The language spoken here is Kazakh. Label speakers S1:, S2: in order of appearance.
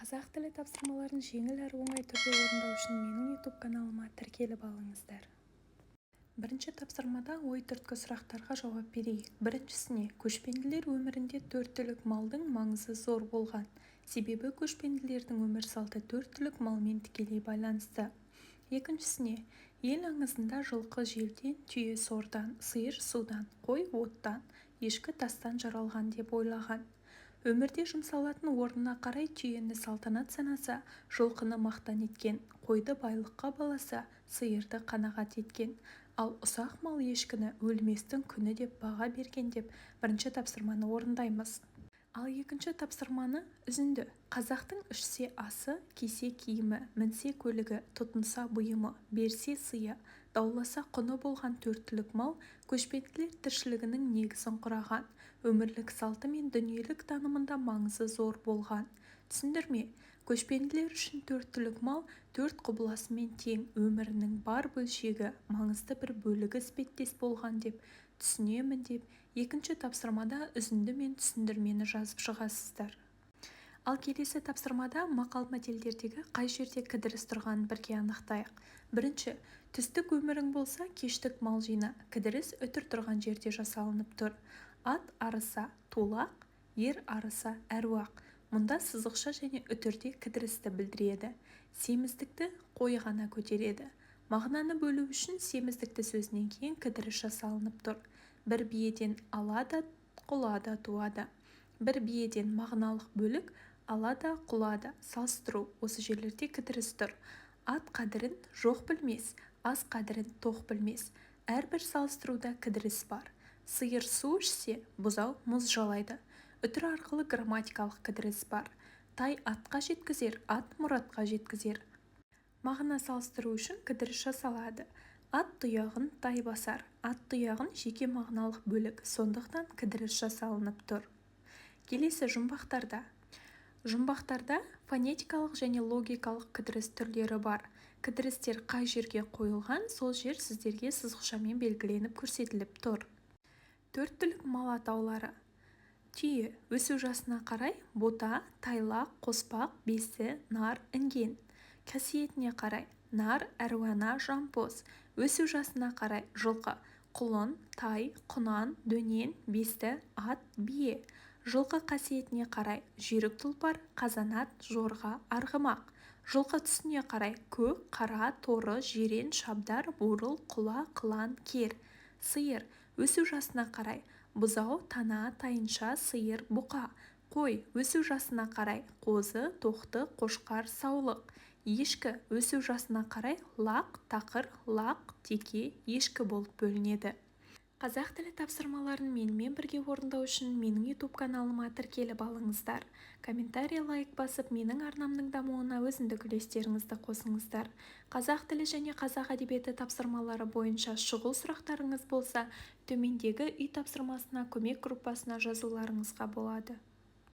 S1: қазақ тілі тапсырмаларын жеңіл әрі оңай түрде орындау үшін менің YouTube каналыма тіркеліп алыңыздар. Бірінші тапсырмада ой түрткі сұрақтарға жауап берейік. Біріншісіне, көшпенділер өмірінде төрт түлік малдың маңызы зор болған. Себебі көшпенділердің өмір салты төрт түлік малмен тікелей байланысты. Екіншісіне, ел аңызында жылқы желден, түйе сордан, сиыр судан, қой оттан, ешкі тастан жаралған деп ойлаған. Өмірде жұмсалатын орнына қарай түйені салтанат санаса, жылқыны мақтан еткен, қойды байлыққа баласа, сиырды қанағат еткен, ал ұсақ мал ешкіні өлместің күні деп баға берген деп бірінші тапсырманы орындаймыз. Ал екінші тапсырманы үзінді. Қазақтың ішсе асы, кисе киімі, мінсе көлігі, тұтынса бұйымы, берсе сыйы, дауласа құны болған төрт түлік мал көшпенділер тіршілігінің негізін құраған, өмірлік салты мен дүниелік танымында маңызы зор болған. Түсіндірме: көшпенділер үшін төрт түлік мал төрт құбыласымен тең, өмірінің бар бөлшегі, маңызды бір бөлігі іспеттес болған деп түсінемін деп екінші тапсырмада үзінді мен түсіндірмені жазып шығасыздар. Ал келесі тапсырмада мақал-мәтелдердегі қай жерде кідіріс тұрғанын бірге анықтайық. Бірінші, түстік өмірің болса, кештік мал жина. Кідіріс үтір тұрған жерде жасалынып тұр. Ат арыса тулақ, ер арыса әруақ. Мұнда сызықша және үтірде кідірісті білдіреді. Семіздікті қой ғана көтереді. Мағынаны бөлу үшін семіздікті сөзінен кейін кідіріс жасалынып тұр. Бір биеден ала да, құла да туады. Бір биеден мағыналық бөлік ала да, құла да. Салыстыру: осы жерлерде кідіріс тұр. Ат қадірін жоқ білмес, ас қадірін тоқ білмес. Әрбір салыстыруда кідіріс бар. Сиыр су ішсе, бұзау мұз жалайды. Үтір арқылы грамматикалық кідіріс бар. Тай атқа жеткізер, ат мұратқа жеткізер. Мағына салыстыру үшін кідіріс жасалады. Ат тұяғын тай басар. Ат тұяғын жеке мағыналық бөлік, сондықтан кідіріс жасалынып тұр. Келесі жұмбақтарда. Жұмбақтарда фонетикалық және логикалық кідіріс түрлері бар. Кідірістер қай жерге қойылған, сол жер сіздерге сызықшамен белгіленіп көрсетіліп тұр. Төрт түлік мал атаулары. Түйе өсу жасына қарай бота, тайлақ, қоспақ, бесі, нар, інген. Қасиетіне қарай нар, әруана, жампоз. Өсу жасына қарай жылқы, құлын, тай, құнан, дөнен, бесті, ат, бие. Жылқы қасиетіне қарай жүйрік тұлпар, қазанат, жорға, арғымақ. Жылқы түсіне қарай көк, қара, торы, жирен, шабдар, бурыл, құла, қылан, кер. Сиыр өсу жасына қарай бұзау, тана, тайынша, сиыр, бұқа. Қой өсу жасына қарай қозы, тоқты, қошқар, саулық. Ешкі өсу жасына қарай лақ, тақыр, лақ, теке, ешкі болып бөлінеді. Қазақ тілі тапсырмаларын менімен бірге орындау үшін менің YouTube каналыма тіркеліп алыңыздар. Комментарий, лайк басып, менің арнамның дамуына өзіндік үлестеріңізді қосыңыздар. Қазақ тілі және қазақ әдебиеті тапсырмалары бойынша шұғыл сұрақтарыңыз болса, төмендегі үй тапсырмасына көмек группасына жазуларыңызға болады.